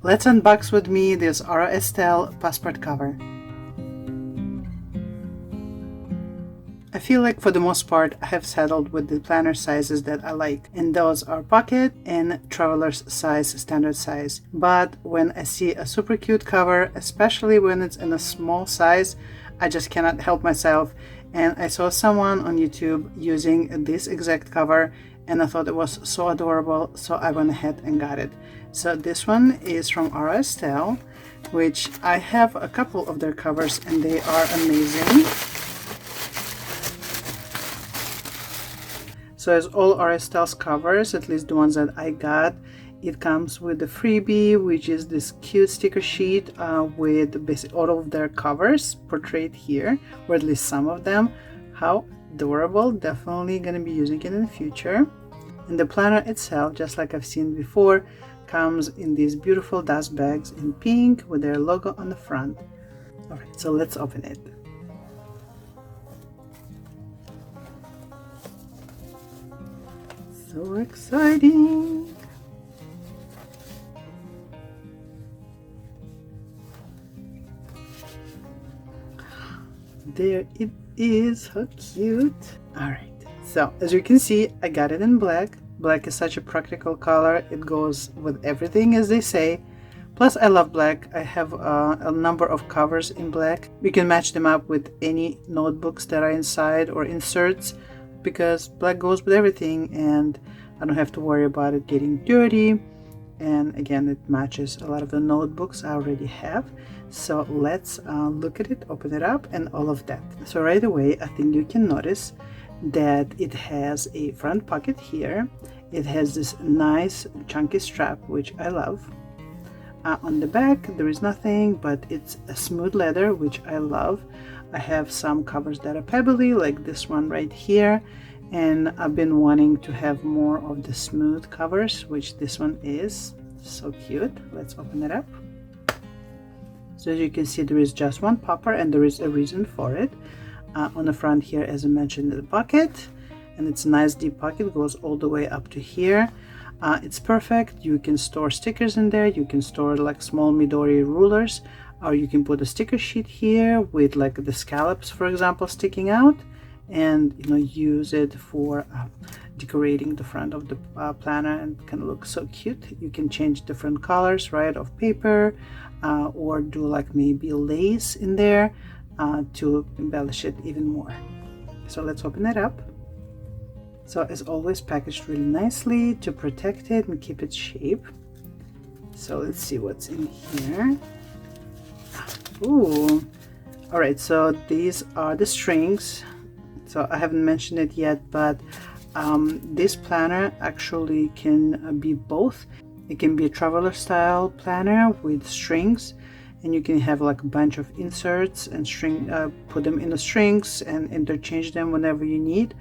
let's unbox with me this Aura Estelle Passport cover. I feel like for the most part I have settled with the planner sizes that I like, and those are pocket and traveler's size, standard size. But when I see a super cute cover, especially when it's in a small size, I just cannot help myself. And I saw someone on YouTube using this exact cover and I thought it was so adorable, so I went ahead and got it. So this one is from Aura Estelle, which I have a couple of their covers and they are amazing. So as all Aura Estelle's covers, at least the ones that I got, it comes with the freebie, which is this cute sticker sheet with basically all of their covers portrayed here, or at least some of them. How adorable. Definitely going to be using it in the future. And the planner itself, just like I've seen before, comes in these beautiful dust bags in pink with their logo on the front. Alright, so let's open it. So exciting! There it is, how cute! Alright, so as you can see, I got it in black. Black is such a practical color, it goes with everything, as they say. Plus I love black. I have a number of covers in black. You can match them up with any notebooks that are inside or inserts, because black goes with everything and I don't have to worry about it getting dirty. And again, it matches a lot of the notebooks I already have. So let's look at it, open it up, and all of that. So right away, I think you can notice that it has a front pocket here. It has this nice chunky strap, which I love. On the back, there is nothing, but it's a smooth leather, which I love. I have some covers that are pebbly, like this one right here, and I've been wanting to have more of the smooth covers, which this one is. So cute. Let's open it up. So as you can see, there is just one popper and there is a reason for it. On the front here, as I mentioned, the pocket, and it's a nice deep pocket, goes all the way up to here. It's perfect. You can store stickers in there. You can store like small Midori rulers, or you can put a sticker sheet here with like the scallops, for example, sticking out, and use it for decorating the front of the planner, and it can look so cute. You can change different colors, right, of paper, or do like maybe lace in there to embellish it even more. So let's open it up. So as always, packaged really nicely to protect it and keep its shape. So let's see what's in here. Ooh, all right, so these are the strings. So I haven't mentioned it yet, but this planner actually can be both. It can be a traveler style planner with strings, and you can have like a bunch of inserts and put them in the strings and interchange them whenever you need,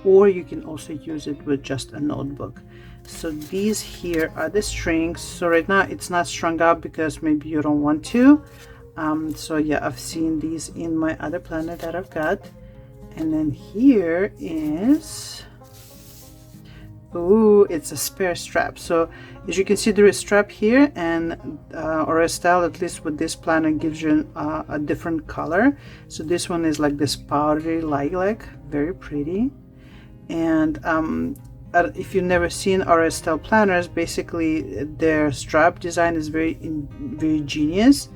or you can also use it with just a notebook. So these here are the strings. So right now it's not strung up because maybe you don't want to. So yeah, I've seen these in my other planner that I've got. And then here is, ooh, it's a spare strap. So as you can see, there is a strap here, and Aura Estelle, at least with this planner, gives you a different color. So this one is like this powdery lilac, very pretty. And if you've never seen Aura Estelle planners, basically their strap design is very genius.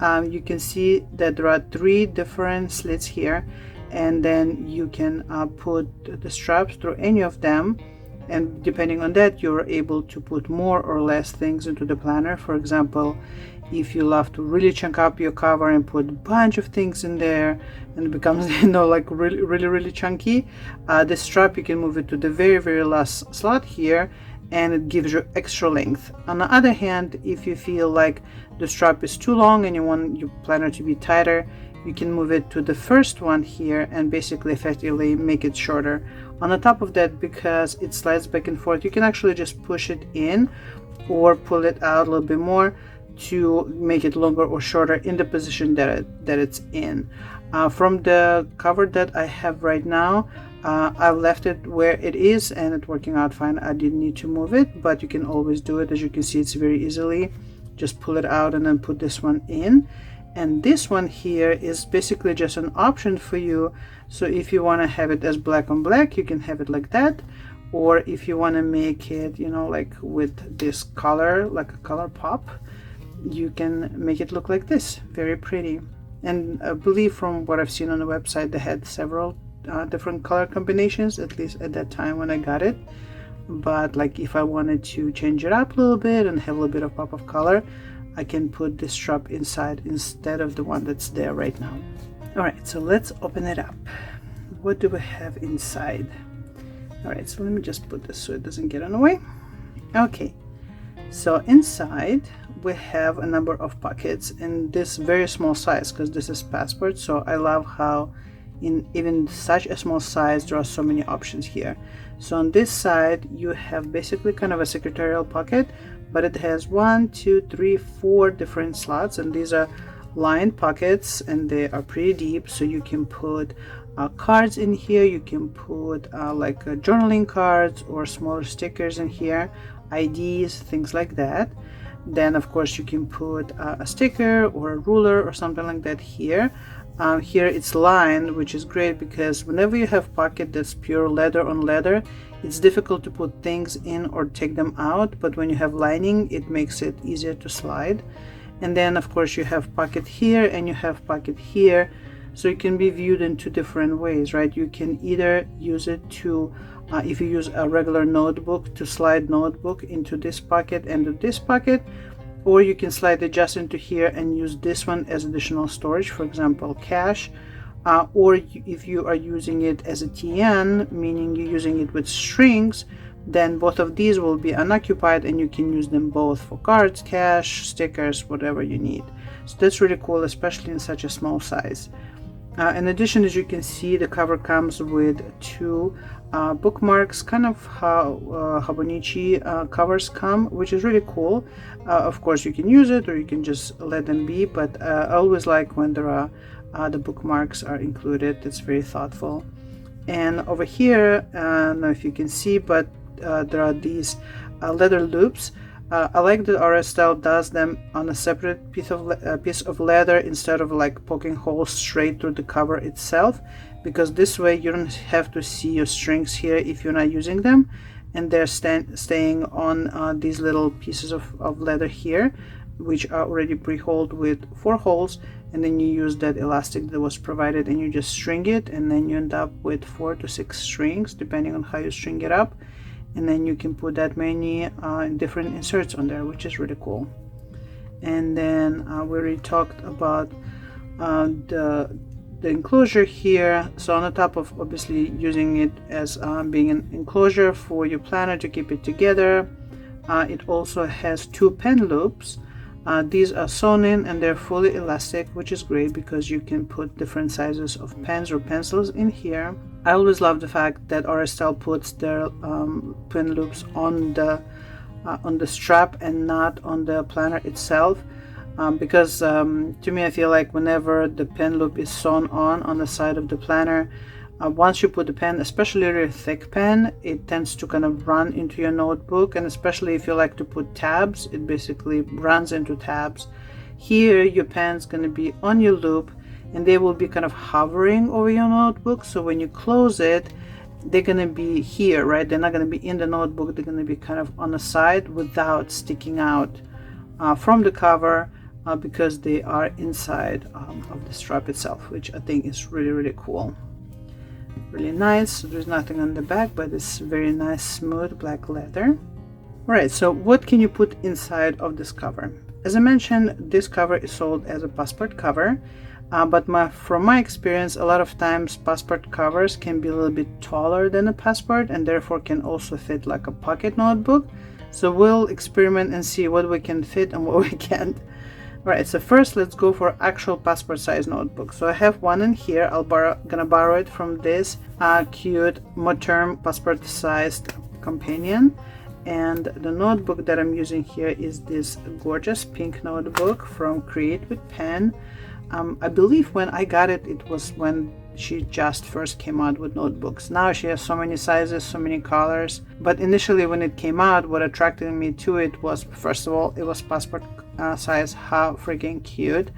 You can see that there are 3 different slits here, and then you can put the straps through any of them, and depending on that, you're able to put more or less things into the planner. For example, if you love to really chunk up your cover and put a bunch of things in there and it becomes like really chunky, the strap, you can move it to the very last slot here, and it gives you extra length. On the other hand, if you feel like the strap is too long and you want your planner to be tighter, you can move it to the first one here and basically effectively make it shorter. On the top of that, because it slides back and forth, you can actually just push it in or pull it out a little bit more to make it longer or shorter in the position that it's in. From the cover that I have right now, I've left it where it is and it's working out fine. I didn't need to move it, but you can always do it. As you can see, it's very easily just pull it out and then put this one in. And this one here is basically just an option for you. So if you want to have it as black on black, you can have it like that. Or if you want to make it, you know, like with this color, like a color pop, you can make it look like this. Very pretty. And I believe from what I've seen on the website, they had several different color combinations, at least at that time when I got it. But like if I wanted to change it up a little bit and have a little bit of pop of color, I can put this strap inside instead of the one that's there right now. Alright, so let's open it up. What do we have inside? Alright, so let me just put this so it doesn't get in the way. Okay, so inside we have a number of pockets in this very small size, because this is Passport, so I love how in even such a small size there are so many options here. So on this side you have basically kind of a secretarial pocket, but it has 1, 2, 3, 4 different slots, and these are lined pockets and they are pretty deep, so you can put cards in here, you can put like journaling cards or smaller stickers in here, IDs, things like that. Then of course you can put a sticker or a ruler or something like that here. Here it's lined, which is great because whenever you have pocket that's pure leather on leather, it's difficult to put things in or take them out, but when you have lining, it makes it easier to slide. And then of course you have pocket here and you have pocket here, so it can be viewed in 2 different ways, right? You can either use it to if you use a regular notebook, to slide notebook into this pocket and to this pocket, or you can slide it just into here and use this one as additional storage, for example cash, or if you are using it as a TN, meaning you're using it with strings, then both of these will be unoccupied and you can use them both for cards, cash, stickers, whatever you need. So that's really cool, especially in such a small size. In addition, as you can see, the cover comes with 2 bookmarks, kind of how Hobonichi covers come, which is really cool. Of course you can use it or you can just let them be, but I always like when there are the bookmarks are included. It's very thoughtful. And over here, I don't know if you can see, but there are these leather loops. I like that Aura Estelle does them on a separate piece of leather instead of like poking holes straight through the cover itself, because this way you don't have to see your strings here if you're not using them, and they're staying on these little pieces of leather here, which are already pre-holed with 4 holes, and then you use that elastic that was provided and you just string it, and then you end up with 4 to 6 strings depending on how you string it up, and then you can put that many different inserts on there, which is really cool. And then we already talked about the enclosure here. So on the top of obviously using it as being an enclosure for your planner to keep it together, it also has 2 pen loops. These are sewn in and they're fully elastic, which is great because you can put different sizes of pens or pencils in here. I always love the fact that Aura Estelle puts their pen loops on the strap and not on the planner itself, because to me I feel like whenever the pen loop is sewn on the side of the planner, once you put the pen, especially a really thick pen, it tends to kind of run into your notebook, and especially if you like to put tabs, it basically runs into tabs. Here your pen's going to be on your loop and they will be kind of hovering over your notebook, so when you close it they're going to be here, right? They're not going to be in the notebook, they're going to be kind of on the side without sticking out from the cover, because they are inside of the strap itself, which I think is really cool. Really nice. So there's nothing on the back, but it's very nice smooth black leather. Alright, so what can you put inside of this cover? As I mentioned, this cover is sold as a Passport cover, but from my experience, a lot of times Passport covers can be a little bit taller than a Passport and therefore can also fit like a pocket notebook. So we'll experiment and see what we can fit and what we can't. Alright, so first let's go for actual Passport size notebook. So I have one in here. Gonna borrow it from this cute Moterm Passport sized companion. And the notebook that I'm using here is this gorgeous pink notebook from Create with Pen. I believe when I got it, it was when she just first came out with notebooks. Now she has so many sizes, so many colors. But initially when it came out, what attracted me to it was, first of all, it was Passport size. How freaking cute.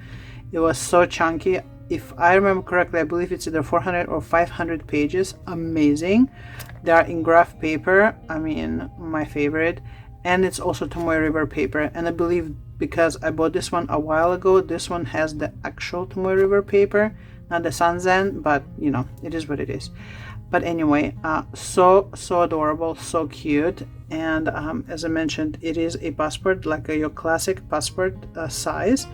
It was so chunky. If I remember correctly, I believe it's either 400 or 500 pages. Amazing. They are in graph paper, I mean my favorite, and it's also Tomoe River paper. And I believe because I bought this one a while ago, this one has the actual Tomoe River paper, not the Sanzen, but you know, it is what it is. But anyway, so adorable, so cute. And as I mentioned, it is a passport, like your classic passport size.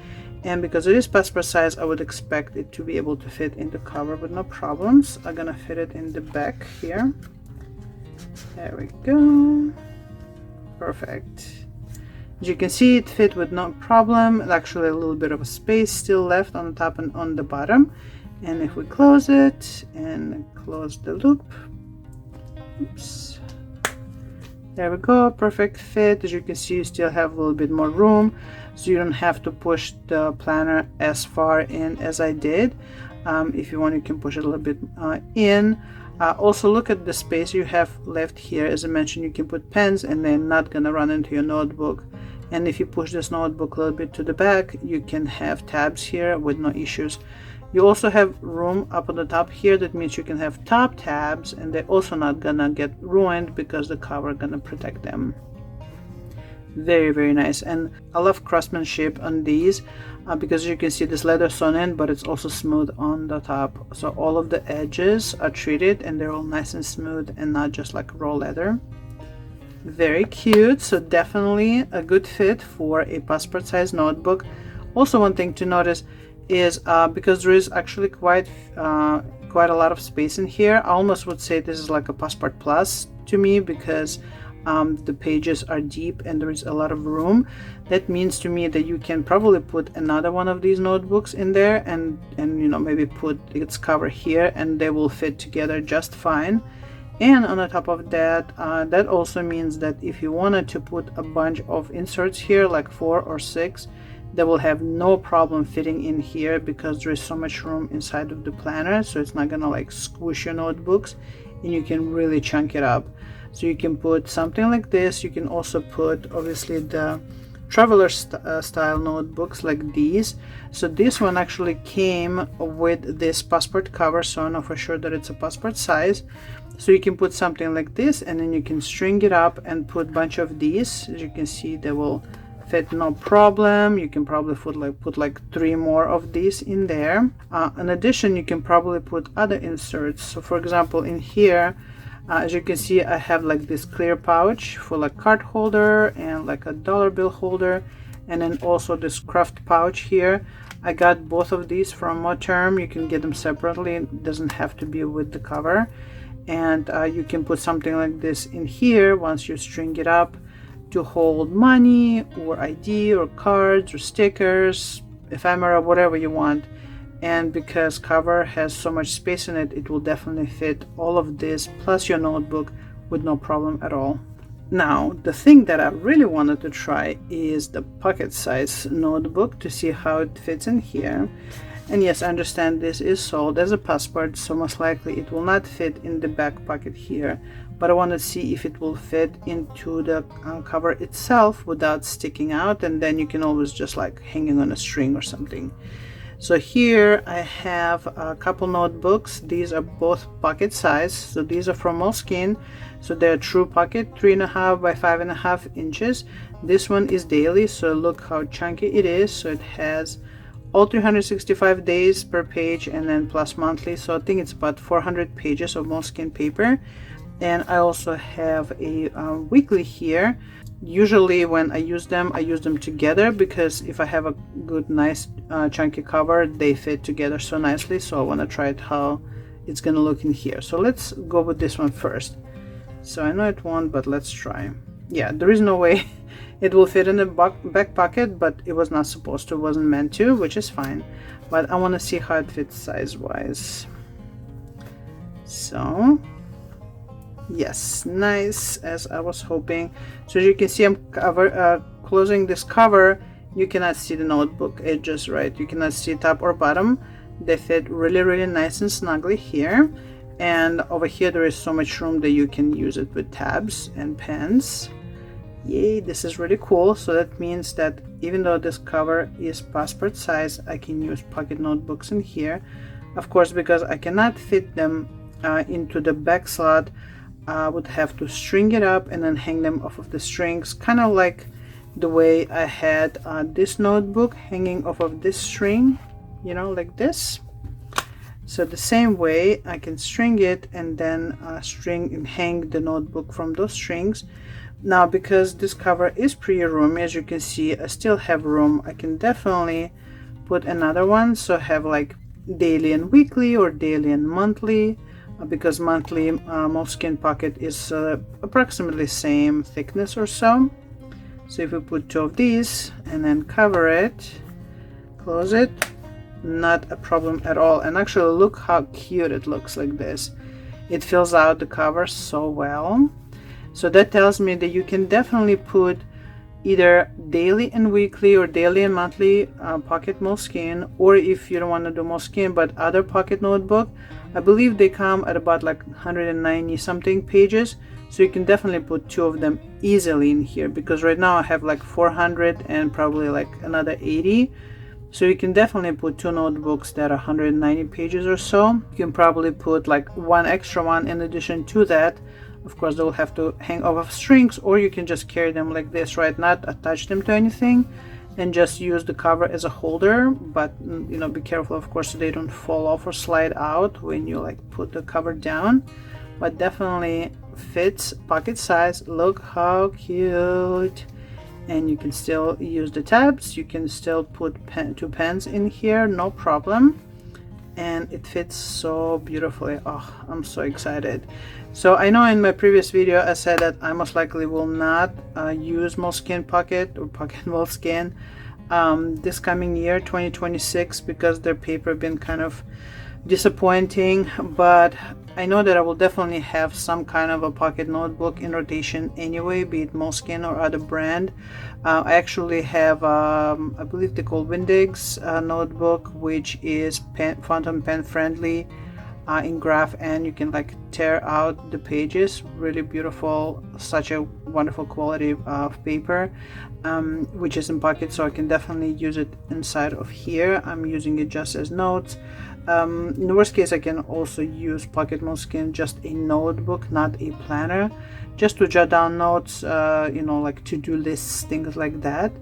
And because it is passport size, I would expect it to be able to fit in the cover with no problems. I'm gonna fit it in the back here. There we go. Perfect. As you can see, it fit with no problem. Actually, a little bit of a space still left on the top and on the bottom. And if we close it and close the loop, oops, there we go, perfect fit. As you can see, you still have a little bit more room, so you don't have to push the planner as far in as I did. If you want, you can push it a little bit in. Also, look at the space you have left here. As I mentioned, you can put pens and they're not gonna run into your notebook. And if you push this notebook a little bit to the back, you can have tabs here with no issues. You also have room up on the top here. That means you can have top tabs, and they're also not gonna get ruined because the cover gonna protect them. Very, very nice. And I love craftsmanship on these because you can see this leather sewn in, but it's also smooth on the top. So all of the edges are treated and they're all nice and smooth and not just like raw leather. Very cute. So definitely a good fit for a passport size notebook. Also, one thing to notice is because there is actually quite a lot of space in here, I almost would say this is like a passport plus to me, because the pages are deep and there is a lot of room. That means to me that you can probably put another one of these notebooks in there and you know, maybe put its cover here and they will fit together just fine. And on the top of that, that also means that if you wanted to put a bunch of inserts here, like 4 or 6, they will have no problem fitting in here because there is so much room inside of the planner, so it's not gonna like squish your notebooks, and you can really chunk it up. So you can put something like this. You can also put obviously the traveler style notebooks like these. So this one actually came with this passport cover, so I know for sure that it's a passport size. So you can put something like this, and then you can string it up and put a bunch of these. As you can see, they will fit no problem. You can probably put like 3 more of these in there. In addition, you can probably put other inserts. So for example, in here, as you can see, I have like this clear pouch for like card holder and like a dollar bill holder, and then also this craft pouch here. I got both of these from Moterm. You can get them separately, it doesn't have to be with the cover. And you can put something like this in here once you string it up to hold money or ID or cards or stickers, ephemera, whatever you want. And because cover has so much space in it, it will definitely fit all of this plus your notebook with no problem at all. Now, the thing that I really wanted to try is the pocket size notebook to see how it fits in here. And yes, I understand this is sold as a passport, so most likely it will not fit in the back pocket here, but I want to see if it will fit into the cover itself without sticking out, and then you can always just like hanging on a string or something. So here I have a couple notebooks. These are both pocket size, so these are from Moleskine, so they're true pocket, 3.5 by 5.5 inches. This one is daily, so look how chunky it is. So it has all 365 days per page and then plus monthly, so I think it's about 400 pages of Moleskine paper. And I also have a weekly here. Usually when I use them together, because if I have a good nice chunky cover, they fit together so nicely. So I want to try it how it's gonna look in here. So let's go with this one first. So I know it won't, but let's try. Yeah, there is no way it will fit in the back pocket, but it was not supposed to, wasn't meant to, which is fine. But I want to see how it fits size wise. So yes, nice, as I was hoping. So as you can see, I'm closing this cover. You cannot see the notebook edges, right? You cannot see top or bottom. They fit really, really nice and snugly here. And over here there is so much room that you can use it with tabs and pens. Yay, this is really cool. So that means that even though this cover is passport size, I can use pocket notebooks in here. Of course, because I cannot fit them into the back slot, I would have to string it up and then hang them off of the strings, kind of like the way I had this notebook hanging off of this string, you know, like this. So the same way I can string it and then string and hang the notebook from those strings. Now, because this cover is pretty roomy, as you can see, I still have room. I can definitely put another one, so have like daily and weekly or daily and monthly, because monthly Moleskine pocket is approximately same thickness or so. So if we put 2 of these and then cover it, close it, not a problem at all. And actually look how cute it looks like this. It fills out the cover so well. So that tells me that you can definitely put either daily and weekly or daily and monthly pocket Moleskine, or if you don't want to do Moleskine but other pocket notebook, I believe they come at about like 190 something pages, so you can definitely put 2 of them easily in here, because right now I have like 400 and probably like another 80. So you can definitely put 2 notebooks that are 190 pages or so. You can probably put like 1 extra one in addition to that. Of course, they'll have to hang off of strings, or you can just carry them like this, right? Not attach them to anything and just use the cover as a holder. But you know, be careful, of course, so they don't fall off or slide out when you like put the cover down. But definitely fits pocket size. Look how cute. And you can still use the tabs. You can still put 2 pens in here, no problem. And it fits so beautifully. Oh, I'm so excited. So I know in my previous video I said that I most likely will not use Moleskine pocket or pocket Moleskine this coming year, 2026, because their paper been kind of disappointing. But I know that I will definitely have some kind of a pocket notebook in rotation anyway, be it Moleskine or other brand. I actually have I believe they call Windex notebook, which is fountain pen friendly in graph, and you can like tear out the pages. Really beautiful, such a wonderful quality of paper, which is in pocket, so I can definitely use it inside of here. I'm using it just as notes. In the worst case, I can also use pocket Moleskine, just a notebook, not a planner, just to jot down notes, you know, like to-do lists, things like that.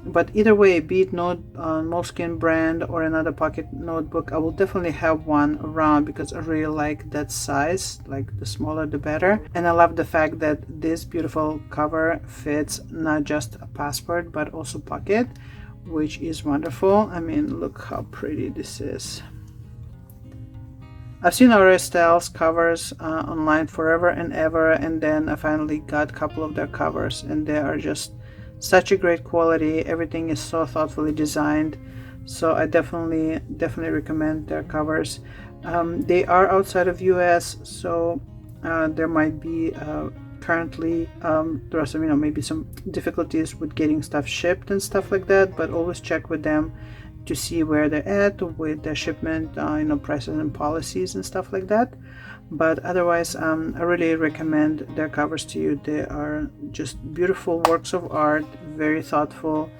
But either way, be it Moleskine brand or another pocket notebook, I will definitely have one around, because I really like that size. Like the smaller the better. And I love the fact that this beautiful cover fits not just a passport but also pocket, which is wonderful. I mean, look how pretty this is. I've seen Aura Estelle's covers online forever and ever, and then I finally got a couple of their covers, and they are just such a great quality. Everything is so thoughtfully designed, so I definitely recommend their covers. They are outside of US, so there might be currently there are some, you know, maybe some difficulties with getting stuff shipped and stuff like that, but always check with them to see where they're at with their shipment, you know, prices and policies and stuff like that. But otherwise, I really recommend their covers to you. They are just beautiful works of art, very thoughtful,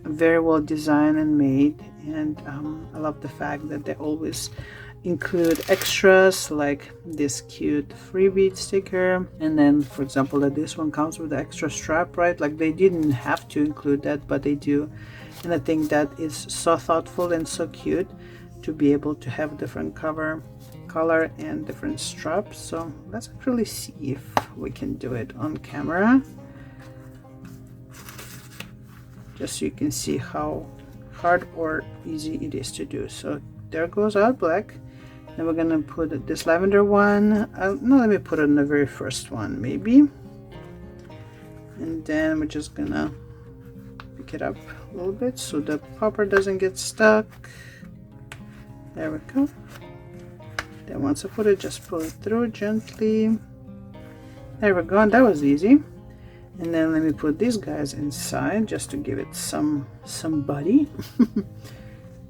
very well designed and made. And I love the fact that they always include extras like this cute freebie sticker, and then for example that this one comes with the extra strap, right? Like they didn't have to include that, but they do. And I think that is so thoughtful and so cute to be able to have different cover color and different straps. So let's actually see if we can do it on camera, just so you can see how hard or easy it is to do. So there goes our black. Then we're gonna put this lavender one. No, let me put it on the very first one maybe, and then we're just gonna pick it up a little bit so the popper doesn't get stuck. There we go. Then once I put it, just pull it through gently. There we go, that was easy. And then let me put these guys inside just to give it some body.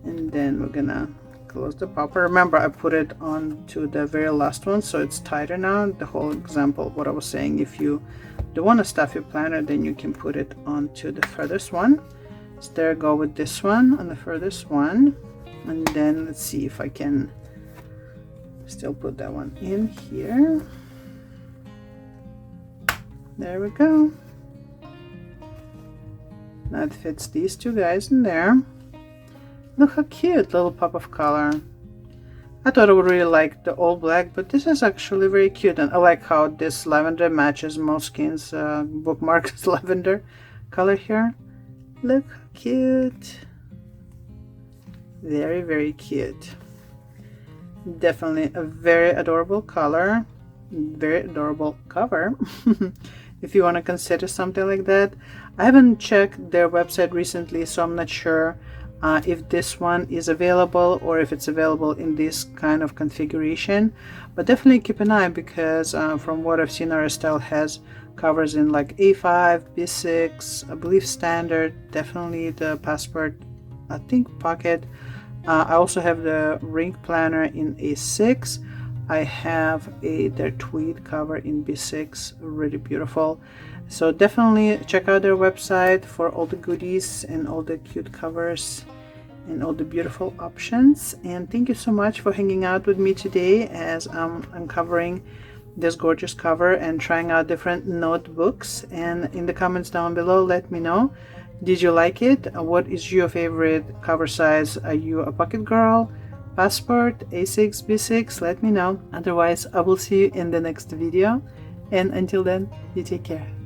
And then we're gonna close the popper. Remember, I put it on to the very last one, so it's tighter now. The whole example, what I was saying, if you don't want a stuffy planner, then you can put it onto the furthest one. So there I go with this one on the furthest one, and then let's see if I can still put that one in here. There we go. That fits these two guys in there. Look how cute, little pop of color. I thought I would really like the all black, but this is actually very cute, and I like how this lavender matches Moleskine's bookmark's lavender color here. Look how cute. Very, very cute. Definitely a very adorable color, very adorable cover. If you want to consider something like that. I haven't checked their website recently, so I'm not sure if this one is available or if it's available in this kind of configuration, but definitely keep an eye, because from what I've seen, Aura Estelle has covers in like A5, B6, I believe standard, definitely the Passport, I think pocket. I also have the ring planner in A6. I have their tweed cover in B6, really beautiful. So definitely check out their website for all the goodies and all the cute covers and all the beautiful options. And thank you so much for hanging out with me today as I'm uncovering this gorgeous cover and trying out different notebooks. And in the comments down below, let me know, did you like it? What is your favorite cover size? Are you a pocket girl, Passport, A6, B6? Let me know. Otherwise, I will see you in the next video, and until then, you take care.